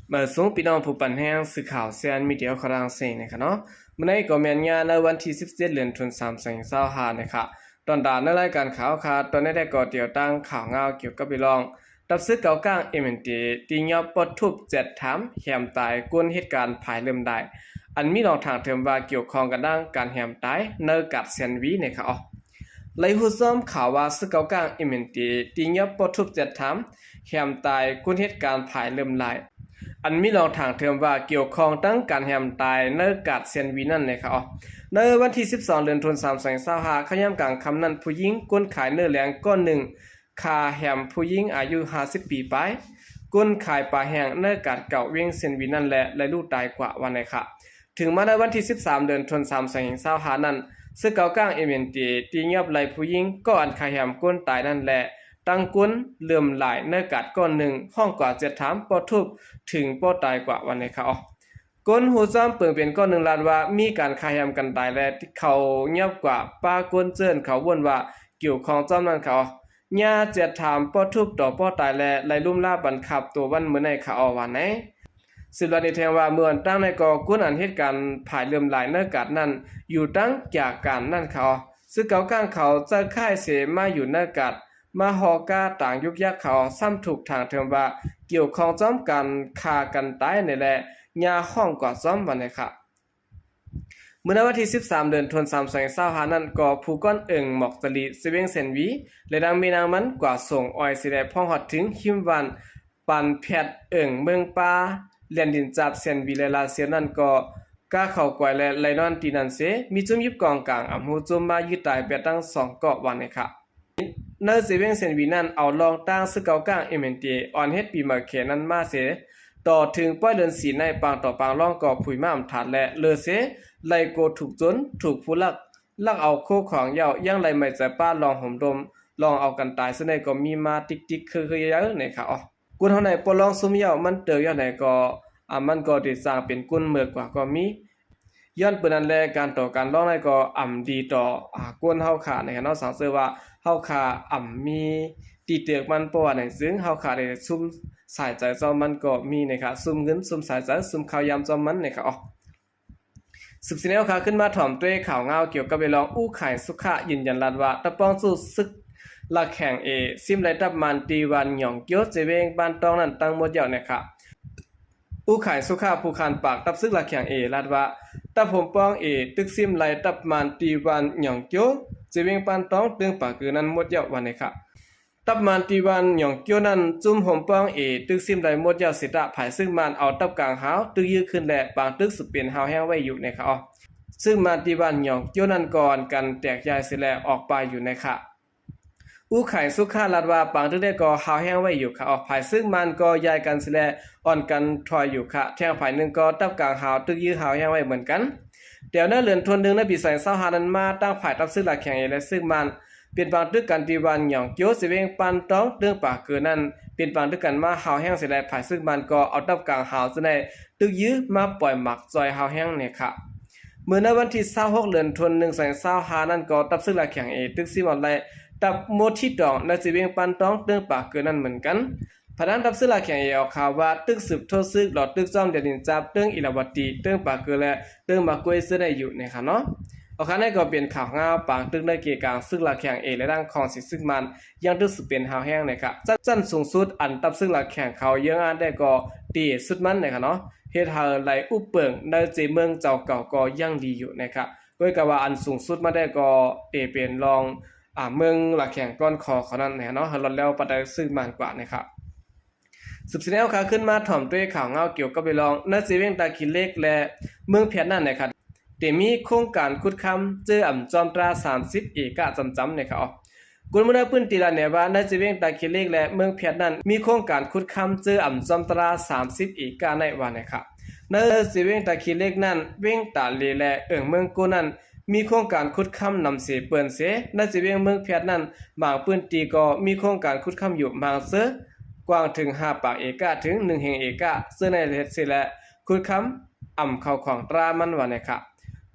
เมื่อสูงพี่น้องผู้ปั่นแห้งสื่อข่าวเซียนมีเดียครางเซนะครับเนาะเมื่อในก็แม่นงานในวันที่17เดือนธันวาคม2025นะครับตอนด่านในรายการข่าวค่ะตอนนี้ได้ก่อเดี่ยวตั้งข่าวเงาเกี่ยวกับพี่รองตับซึกเก่าก้าง MNT ตียอบปดทุบ7ถามแหมตายกวนเหตุการณ์ภายเริ่มได้อันมีรองทางเทิมว่าเกี่ยวข้องกับด้านการแหมตายเนกัดเซนวีนะครับอ๋อไล่หูซ้อมข่าวว่าซึกเก่าก้าง MNT ตียอบปดทุบ7ถามแหมตายกวนเหตุการณ์ภายเริ่มได้อันมีรองทางเทิมว่าเกี่ยวข้องตั้งการแหมตายเนกัดเซนวีนั่นนะครับอ๋อในวันที่12เดือนธันวาคม2025ขย้ำกลางคำนั้นผู้หญิงก้นขายเนื้อแหลงก้อนหนึ่งคาแหมผู้หญิงอายุ50ปีไปก้นขายปลาแห้งเนื้อกัดเก่าเวียงเซนวีนั่นแหละและลูกตายกว่าวันไหนค่ะถึงมาในวันที่13เดือนธันวาคม2025นั้นซึ่งเก่าก้างเอเมนตีตีเงียบไหลผู้หญิงก็อันคาแหมก้นตายนั่นแหละตั้งก้นเลื่อมหลายเนื้อกัดก้อนหนึ่งห้องกว่า7ถามปอทุบถึงปอตายกว่าวันไหนค่ะอ๋อก้นหูซ้ำเปิงเป็นก้อนหนึ่งลาดว่ามีการคาแฮมกันตายและเขาเงียบกว่าป้าก้นเจิ้นเขาวนว่าเกี่ยวของจอมนั้นเขาญาเจ็ดถามป้อทุบต่อป้อตายและไล่ลุ่มล่าบันขับตัววันเมื่อในเขาเอาวันไหนสิบวันในแทงว่าเมื่อตั้งในก่อก้นอันเหตุการณ์ผายเลื่อมหลายเนื้อกาดนั้นอยู่ตั้งจากการนั่นเขาซึ่งเขาก้างเขาจะค่ายเสมาอยู่เนื้อกาดมาหอกาต่างยุกยักเขาซ้ำถูกทางเทิมว่าเกี่ยวของจอมกันคากันตายในแหละยาห้องกว่าซ้อมวันนี้ค่ะเมื่อวันที่13เดือนธันวาคม2025นั้นก็ผู้ก้อนหมอกตะลีเซเวงเซนวีและดังมีนางมันกว่าส่งออยสิได้พ้องฮอดถึงหิมวันปันแพทย์เมืองป่าเลียนดินจับเซนวีและลาเซียนั้นก็ก้าเข้ากวยและไลนอนตีนันเสมีจุ่มยิบกองกลางอำหูจุ่มมายึดตายเปียตั้ง2เกาะวันนี้ค่ะเนอร์เซเวงเซนวีนั้นเอาลองตั้งซึกเก่าก้างเอเมนเตออนเฮ็ดปีมาเขนั้นมาเสต่อถึงป้อยเดินสีในปางต่อปางร่องก่อผุยม้ามถาดและเลอเสไลโกถูกจนถูกผู้ลักเอาโคของเหย้าย่างไลไม่ใจป้าลองห่มดมลองเอากันตายซะในก็มีมาติ๊กๆคือเยอะเนี่ยค่ะอ๋อกุนเฮาไหนปลองซุมเหย้ามันเตอยาไหนก็มันก็ได้สร้างเป็นกุนเมือกว่าก็มีย้อนเปิ้นนั้นแลการต่อการร้องในก็ดีต่อกวนเฮาค่ะในเนาะสังเสริญว่าเฮาค่ะมีตีเตือกมันเพราะว่าในซึ่งเฮาค่ะได้ซุ่มสายใจจอมมันก็มีนะครับซุ่มเงินซุ่มสายใจซุ่มข่าวยามจอมมันนะครับอ๋อสืบสิแนวค่ะขึ้นมาถ่อมด้วยข่าวเงาเกี่ยวกับไปลองอู้ไข่สุขะยืนยันลัดว่าตะปองสู้ซึกลักแข่งซิมไรตับมันตีวันหย่องเกียวเจเวงบ้านตองนั้นตั้งหมดยาวนะครับอู้ไข่สุขะผู้คันปากตับซึกลักแข่งลัดว่าตะผมปองตึกซิมไรตับมันตีวันหย่องเกียวเจเวงบ้านตองตึงปากคือนั้นหมดยาววันนะครับตับมันตีวันหย่องเกียวนั้นจุ่มห่มป้องตึกซิมไดหมดยาวสิตะภายซึ่งมันเอาตับกลางหาวตึกยื้อขึ้นแหละปางตึกสุดเปลี่ยนหาวแห้งไว้อยู่นะครับอ๋อซึ่งมันตีวันหย่องเกียวนั้นก่อนกันแตกยายสิแลออกไปอยู่นะครับอู้ไข่สุขาลัดว่าปางตึกได้ก่อหาวแห้งไว้อยู่ค่ะออกภายซึ่งมันก็ยายกันสิแลอ่อนกันถอยอยู่ค่ะแทงภายนึงก็ตับกลางหาวตึกยื้อหาวแห้งไว้เหมือนกันเดี๋ยวนั้นเรือนทนนึงในปี2025นั้นมาตั้งภายตับซึกหลักแข่งและซึ่งมันเป็นบางตึกกันตีวันหย่องเกียวสิเวงปันต้องเรื่องปากเกินนั้นเป็นบางตึกกันมาหาวแห้งสิได้ภายซึ่งมันก็เอาตับกลางหาวซะในตึกยื้อมาปล่อยหมักจอยหาวแห้งเนี่ยค่ะเมื่อในวันที่26เดือนธันวาคม2025นั้นก็ตับซึกหลักแข่งตึกซิมออนไลน์ตับโมที่ดองในสิเวงปันต้องเรื่องปากเกินนั้นเหมือนกันพนันตับซึกหลักแข่งออกข่าวว่าตึกสืบโทษซึกหลอดตึกซ่อมเดนินจับเรื่องอิลาวตีเรื่องปากเกินและเรื่องมากวยซะได้อยู่เนี่ยค่ะเนาะเอาคันนี้ก็เป็นข่าวงาปางตึกในเกกลางซึ่งหลักแข่งและดังของสิซึ่งมันยังตึกสุดเป็นหาวแห้งนะครับจันสูงสุดอันตับซึ่งหลักแข่งเขาเยอะอันได้ก็ตีสุดมันนะครับเนาะเฮ็ดให้ไหลอุเปิงในเจเมืองเจ้าเก่าก็ยังดีอยู่นะครับก็กว่าอันสูงสุดมาได้ก็เป็นรองเมืองหลักแข่งก้อนคอเขานั้นนะเนาะลดแล้วปัจจัยซึ่งมันกว่านะครับสืบสิแนวค่ะขึ้นมาถ่อมด้วยข่าวเงาเกี่ยวกับไปลองในเซเว่นตาคิเล็กและเมืองเพียรนั่นนะครับมีโครงการขุดคำเจอจอมตรา30เอกะจำเนี่ยครับกุลมุนพื้นตีละเนี่ยว่าในจีเวงตาคิเล็กและเมืองเพียรนั้นมีโครงการขุดคำเจอจอมตรา30เอกะในวันนะครับในจีเวงตาคิเล็กนั้นเวงตาเลและเมืองกูนั้นมีโครงการขุดคำนำเสเปิ้นเสในจีเวงเมืองเพียรนั้นบางพื้นที่ก็มีโครงการขุดคำอยู่บางเสือกว้างถึง5ปากเอกะถึง1แห่งเอกะซึ่งในเฮ็ดสิและขุดคำเข้าของตรามันวันนะครับ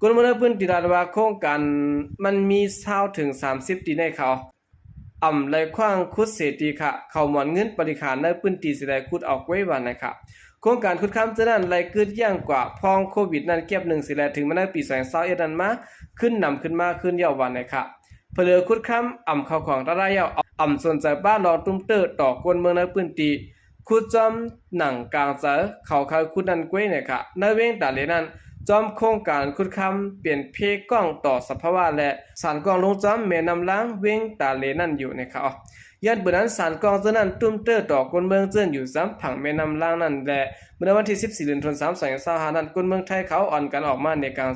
กุลมพื้นที่ดาว่าโครงการมันมี20ถึง30ตีในเขาไหลขว้างคุดเศรษฐีค่ะเขาหมอนเงินปริขารในพื้นที่สิได้ขุดออกไว้วันนะครับ โครงการคุดค้ำจะนั้นไหลกึดย่างกว่าพองโควิดนั้นเก็บ1สิแลถึงมาในปี2021นั้นมาขึ้นนำขึ้นมาขึ้นยาววันนะครับเพลือคุดค้ำอ่ำเข้าของระยะอ่ำสนใจบ้านรองตุ้มเตอร์ต่อกวนเมืองในพื้นที่คุดจอมหนังกลางเจอเขาคุดนันกวยนะครับในเว้งตาเลนั้นจอมโครงการคุดค้ำเปลี่ยนเพกล้องต่อสภาวะและสารกล้องลงจอมแม่นำล้างเว้งตาเลนั้นอยู่นะครับยันเบนั้นสารกองเจนั้นตุ้มเตอร์ต่อกวนเมืองเจิ้นอยู่ซ้ำผังแม่นำล่างนั่นแหละเมื่อวันที่14เดือนธันวาคม2025นั้นกวนเมืองไทยเขาอ่อนกันออกมาในการ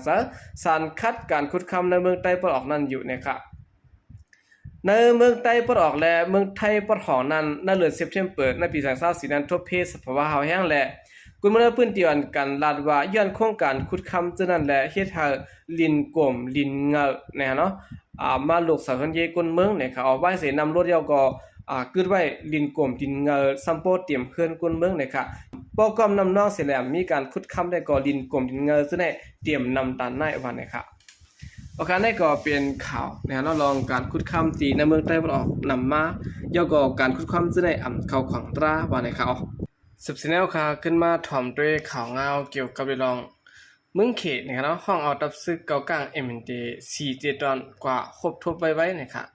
สารคัดการคุดค้ำในเมืองใต้ปลออกนั้นอยู่นะครับในเมืองใต้ปลออกและเมืองไทยปลออกนั้นในเดือนเซปเทมเบอร์ในปี2024นั้นทบเพศสภาวะเฮาแห้งและกวนเมืองพื้นที่อ่อนกันลาดว่าย้อนโครงการคุดค้ำเจนั้นและเฮ็ดให้ลินกลมลินเงานะเนาะมาลูกสาวคนเยกวนเมืองเนี่ยเขาเอาไว้เสนำรถยาวก็กึดไว้ลินกลมดินเงาซัมโปเตรียมเคลื่อนกวนเมืองเนี่ยค่ะป้อกอมนำนองเสแหลมมีการคุดค้ำได้ก่อลินกลมดินเงาซึ่งได้เตรียมนำตันในวันเนี่ยค่ะโอเคได้ก็เป็นข่าวนะเราลองการคุดค้ำตีในเมืองใต้ตะวันออกนำมาย่อก็การคุดค้ำซึ่งได้เข้าของตราวันเนี่ยค่ะสืบสิแนวค่ะขึ้นมาถ่อมด้วยข่าวเงาเกี่ยวกับเรื่องเมืองเขตนะครับเนาะห้องเอาตับซึกเก่ากลาง MND 4 ตอนกว่าครบทบไว้นะครับ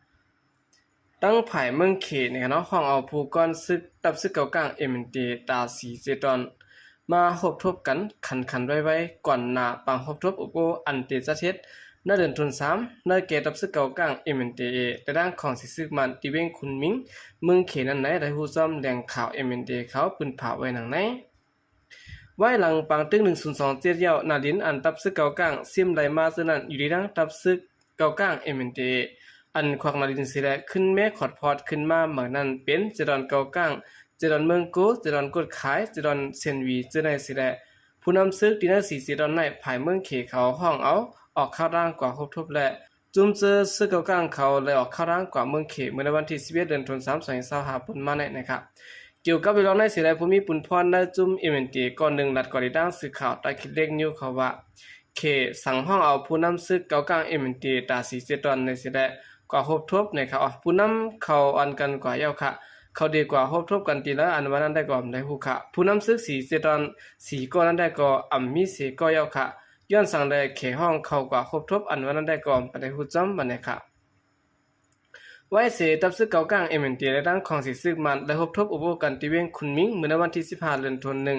ตั้งไผ่เมืองเขตนะครับเนาะห้องเอาผู้ก้อนซึกตับซึกเก่ากลาง MND ตา4 ตอนมาครบทบกันขันไว้ก่อนหน้าปังครบทบอุปโภอันเตจะเทศในเดือนธันวาคมในเกตับซึกเก่ากลาง MND แต่ด้านของสิซึกมันที่เว้งคุณมิงเมืองเขตนั้นไหนได้ฮู้ซ้อมแหล่งข่าว MND เขาปืนเผาไว้หนังไหนไว้หลังปังตึก1027เย้านาดินอันตับซึกเก่ากลางซิมไดมาซึ่งนั้นอยู่ในดังตับซึกเก่ากลาง MND อันควักนาดินสิแลขึ้นแม่ขอดพอดขึ้นมาเหมือนนั้นเป็นเจดอนเก่ากลางเจดอนเมืองโกเจดอนกดขายเจดอนเซนวีเจไดสิแลผู้นำซึกที่นั้น4 ตอนในภายเมืองเขเขาห้องเอาออกเข้าร่างกว่าครบทบและจุ่มเจอซึกเก่ากลางเขาเลยออกเข้าร่างกว่าเมืองเขเมื่อวันที่11เดือนธันวาคม2025ปุ่นมาในนะครับเกี่ยวกับเรื่องในสิได้ผู้มีปุนพรในจุ่ม MNT ก่อน1รัฐก่อนที่ดังสื่อข่าวใต้คลิปเล็กนิวเขาว่าเคสั่งห้องเอาผู้นำซึกเก่ากลาง MNT ตา4 ตอนในสิได้กว่าครบทบนะครับผู้นำเขาอันกันกว่าเย้าค่ะเขาดีกว่าครบทบกันทีละอันวันนั้นได้ก่อนได้ฮู้ค่ะผู้นำซึก4 ตอน4ก็นั้นได้ก็มีเสก็เย้าค่ะย้อนสั่งได้เขห้องเขากว่าครบทบอันวันนั้นได้ก่อนไปได้ฮู้จ้ำบัดนี้ค่ะไว้เสตับซึกเก่ากลาง MNT และด้านของสิซึกมันได้พบทบอุปกันที่เว้งคุณมิงเมื่อวันที่15เดือนธันวาคม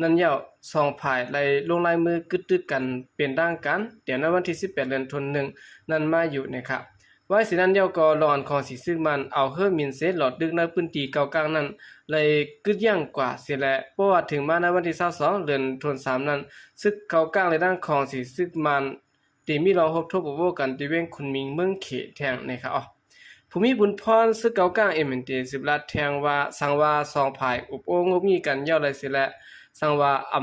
นั้นยาว2ฝ่ายไล่ลงลายมือกึดตึกกันเป็นด้านกันเดี๋ยวในวันที่18เดือนธันวาคมนั้นมาอยู่นะครับไว้สินั้นยาวก็รอนของสิซึกมันเอาเฮอมินเซหลอดดึกในพื้นที่เก่ากลางนั้นเลยกึดย่างกว่าเสียแหละเพราะว่าถึงมาในวันที่22เดือนธันวาคมนั้นซึกเก่ากลางในด้านของสิซึกมันที่มีรองพบทบอุปกันที่เว้งคุณมิงเมืองเขแทงนะครับผู้มีบุญพรซึกเก่ากลาง MNT 10ลัดแทงว่าสังว่า2ภายอุปโองบมีกันย่อเลยสิแหละสังว่าเ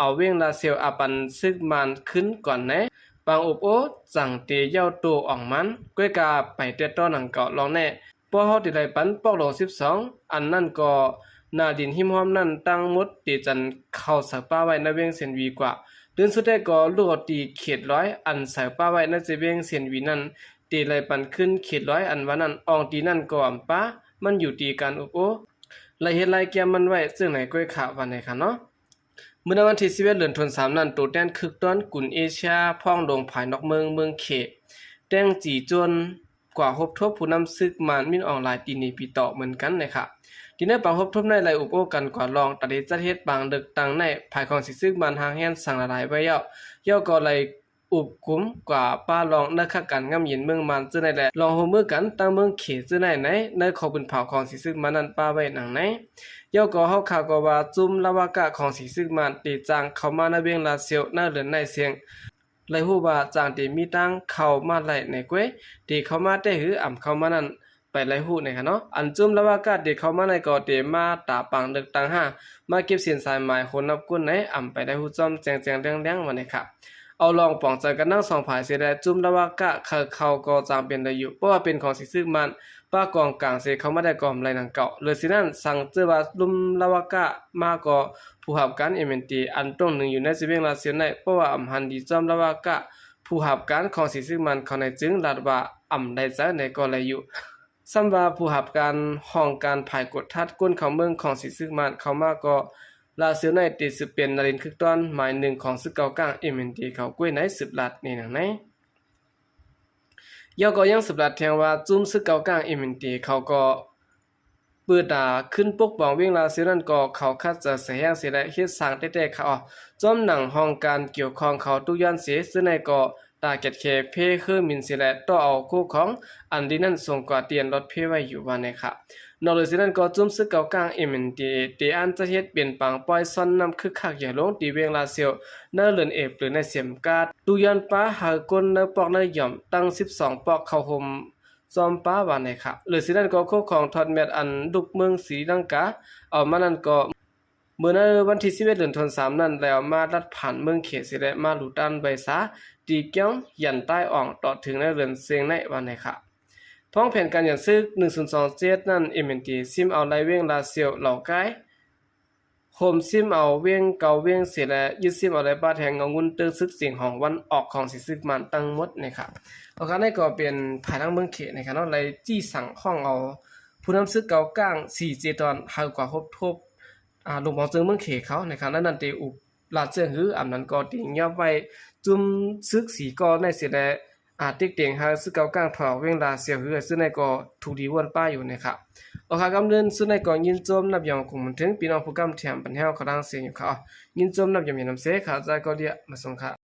อาเว้งลาเซียวอาปันซึกมันขึ้นก่อนแน่บางอุปโอจังเตเย้าโตออกมันก้วยกาไปเตต้อหนังเกาะลองแน่ป้อเฮาติได้ปันปอกลง12อันนั้นก็นาดินหิมหอมนั้นตั้งหมดติจันเข้าสักป้าไว้ในเว้งเส้นวีกว่าเดือนสุดท้ายก็ลูกตีเขตร้อยอันใส่ป้าไว้ในเว้งเส้นวีนั้นตีไหลปันขึ้นเขตร้อยอันวันนั้นอองตีนั่นก็ป้ามันอยู่ตีการอุปโอไหลเฮ็ดไหลแกมมันไว้ซึ่งไหนก้อยขาวันไหนค่ะเนาะเมื่อวันที่11เดือนธันวาคมนั้นตัวแดนคึกต้นกุนเอเชียพ่องลงภายนอกเมืองเขแต้งจีจนกว่าพบทบผู้นำซึกมันมินออนไลน์ตีนี้ปีต่อเหมือนกันนะคะทีนี้ปังพบทบในหลายอุปโอกันกว่าลองตัดจะเฮ็ดบางดึกตังในภายของสิซึกมันหางแฮนสั่งละลายไว้ย่อก็เลยอุบกุมกว่าป้าลองนักกันงำยินเมืองมันซื่อในแหละลองโฮมือกันตั้งเมืองเขซื่อในขอบุญเผาของสิซึกมันนั้นป้าไว้หนังไหนย่อก็เฮาข่าวก็ว่าจุ่มละวากะของสิซึกมันตีจางเข้ามาในเวียงลาเซียวในเรือนในเสียงเลยฮู้ว่าจางที่มีตั้งเข้ามาไหลในก้วยที่เข้ามาได้หือเข้ามานั้นไปไล่ฮู้ในค่ะเนาะอันจุ่มละวากะที่เข้ามาในก็เตมาตาปังดึกตัง5มาเก็บเสียนสายหมายคนนับกุนไหนไปได้ฮู้จ้อมแจงๆแรงๆวันนี้ครับเอาลองปองใจกันนั่ง2ฝ่ายเสียได้จุ่มละวากะเขาก็จางเป็นได้อยู่เพราะว่าเป็นของสิซึกมันป้ากองกลางเสเขามาได้ก่อมไรหนังเก่าเลยสินั้นสั่งเจอว่าลุมละวากะมาก็ผู้หับการ MNT อันตรงหนึ่งอยู่ในสิเวียงลาเซียนในเพราะว่าหันดีจอมละวากะผู้หับการของสิซึกมันเขาในจึงลาดว่าได้ใจในก็เลยอยู่ซ้ำว่าผู้หับการห้องการภายกดทัดก้นเขาเมืองของสิซึกมันเขามาก็ ลาเซียวในติสืบเป็นนารินคึกตอนหมายหนึ่งของซึกเก่ากลางเอเมนตีเขากล้วยไหนสืบลัดนี่หนังไหนยอก็ยังสืบลัดแทงว่าจุ้มซึกเก่ากลางเอเมนตีเขาก็เปิดขึ้นปกป้องเวียงลาเซียวนั่นก็เขาคัดจะเสียงเสียและเฮ็ดสร้างแต่ๆเขาจอมหนังห้องการเกี่ยวข้องเขาตุย้อนเสียซึ่งในก็ตาเก็ดเคเพคือมินเสียและต่อเอาคู่ของอันดีนั้นส่งกว่าเตียนรถเพไว้อยู่ว่านะครับนอกจากนั้นก็จุ่มซึกเก่ากลางเอ็มเอ็นตีอันจะเฮ็ดเปลี่ยนปังปล่อยซ่อนนำคึกคักอย่าลงตีเวียงลาเซียวเนเลือนเอฟหรือในเสียมกาดตุย้อนป้าหาก้นเนปอกเนย่อมตั้ง12ปอกเข้าห่มจอมป้าว่าไหนครับหรือสินั้นก็คู่ของทอดแมตอันดุกเมืองศรีลังกาเอามานั้นก็เมื่อในวันที่11เดือนธันวาคมนั้นแล้วมาลัดผ่านเมืองเขตสิและมาหลุดันใบสาตีเกี้ยงยันใต้อ่องต่อถึงในเรือนเสียงในวันไหนครับพ้องแผนการยันซึก1027นั้น MNT ซิมเอาไลเวียงลาเซียวเหล่ากายโฮมซิมเอาเวียงเกาเวียงเสียและยึดซิมเอาไลบาดแห่งเงางุนตึกซึกเสียงของวันออกของสิซึกมันตั้งหมดนะครับเอาการได้ก็เป็นภายทางเมืองเขตนะครับเนาะไลจี้สั่งห้องเอาผู้นำซึกเก่ากลาง4เจตอนหากว่าครบทบลงมองจึงเมืองเขตเขานะครับนั่นเตอุลาเจือหืออำนั้นก็ติงยับไว้จุ่มซึกสีกอในเสียและติ๊กเตียงหาซึกเก่ากลางถอเวียงลาเซียวหือซึ่งในก็ถูกดีวนป้าอยู่นะครับโอเคกำเนินซึ่งในก็ยินโจมนับยองคงมันถึงพี่น้องผู้กำแถมปัญหาเขาดังเสียงอยู่เขายินโจมนับยองมีน้ำเสขาใจก็เดียมาส่งค่ะ